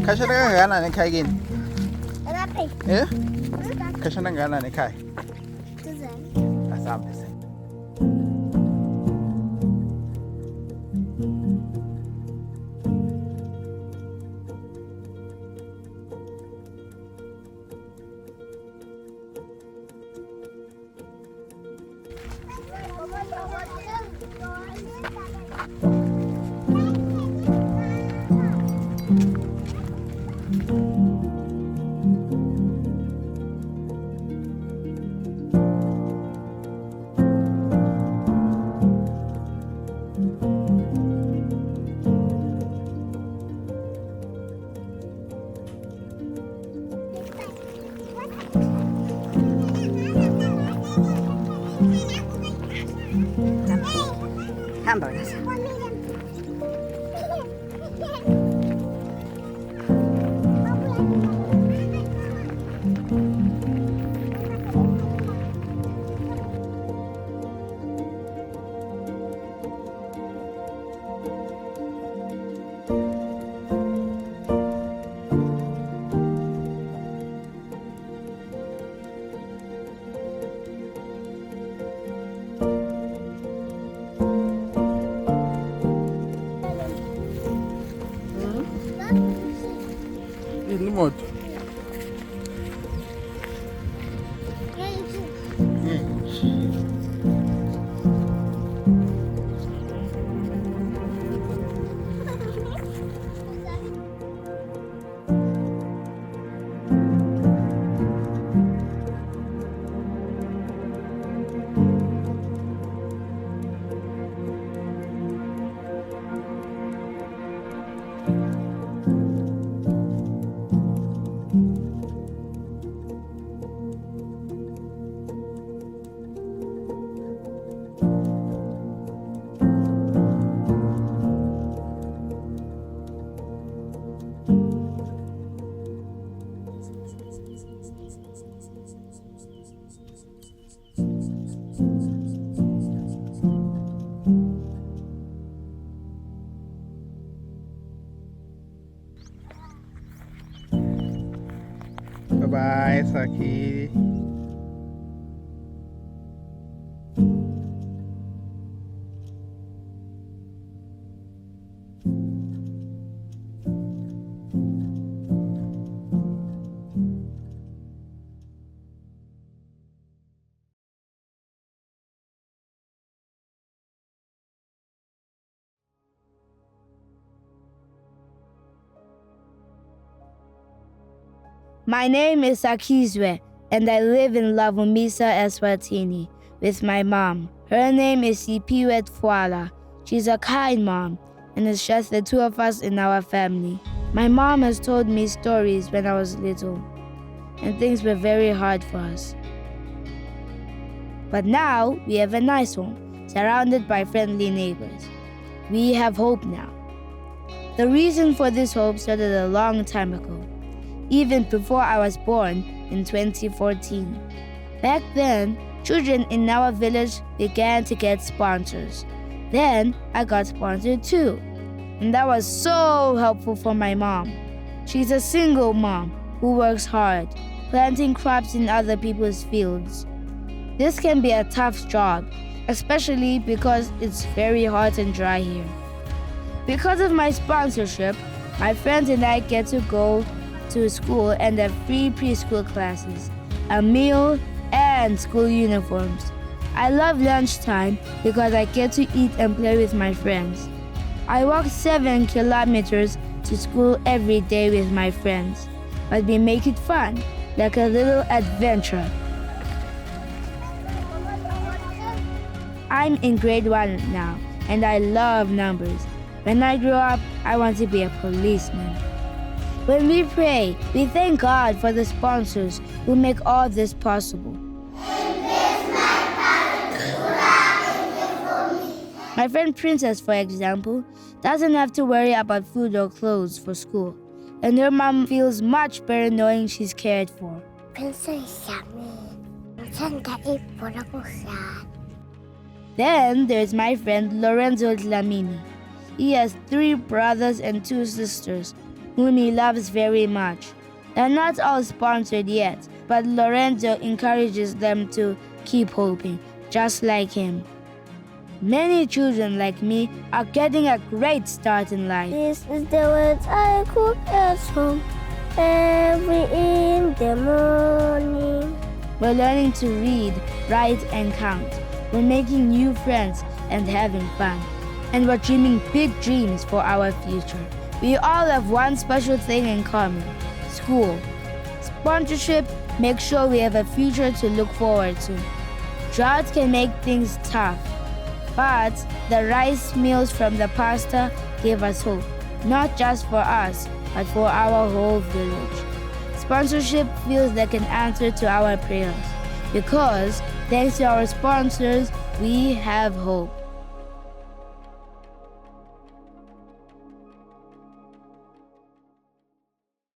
Kasih dengan gana ni kai gin. Berapa? Ya? Kasih dengan gana ni kai. Tujuan. Asam desa. Hamburgers. Ini moto. Bye-bye, Saki. My name is Sakhizwe, and I live in Lavumisa, Eswatini, with my mom. Her name is Sipiwet Fuala. She's a kind mom, and it's just the two of us in our family. My mom has told me stories when I was little, and things were very hard for us. But now we have a nice home, surrounded by friendly neighbors. We have hope now. The reason for this hope started a long time ago, even before I was born in 2014. Back then, children in our village began to get sponsors. Then I got sponsored too. And that was so helpful for my mom. She's a single mom who works hard, planting crops in other people's fields. This can be a tough job, especially because it's very hot and dry here. Because of my sponsorship, my friends and I get to go to school and have free preschool classes, a meal, and school uniforms. I love lunchtime because I get to eat and play with my friends. I walk 7 kilometers to school every day with my friends, but we make it fun, like a little adventure. I'm in grade 1 now, and I love numbers. When I grow up, I want to be a policeman. When we pray, we thank God for the sponsors who make all this possible. In this my My friend Princess, for example, doesn't have to worry about food or clothes for school, and her mom feels much better knowing she's cared for. Then there's my friend Lorenzo Dlamini. He has 3 brothers and 2 sisters, whom he loves very much. They're not all sponsored yet, but Lorenzo encourages them to keep hoping, just like him. Many children like me are getting a great start in life. This is the words I cook at home every in the morning. We're learning to read, write, and count. We're making new friends and having fun. And we're dreaming big dreams for our future. We all have one special thing in common: school. Sponsorship makes sure we have a future to look forward to. Drought can make things tough, but the rice meals from the pasta give us hope, not just for us, but for our whole village. Sponsorship feels like an answer to our prayers, because thanks to our sponsors, we have hope.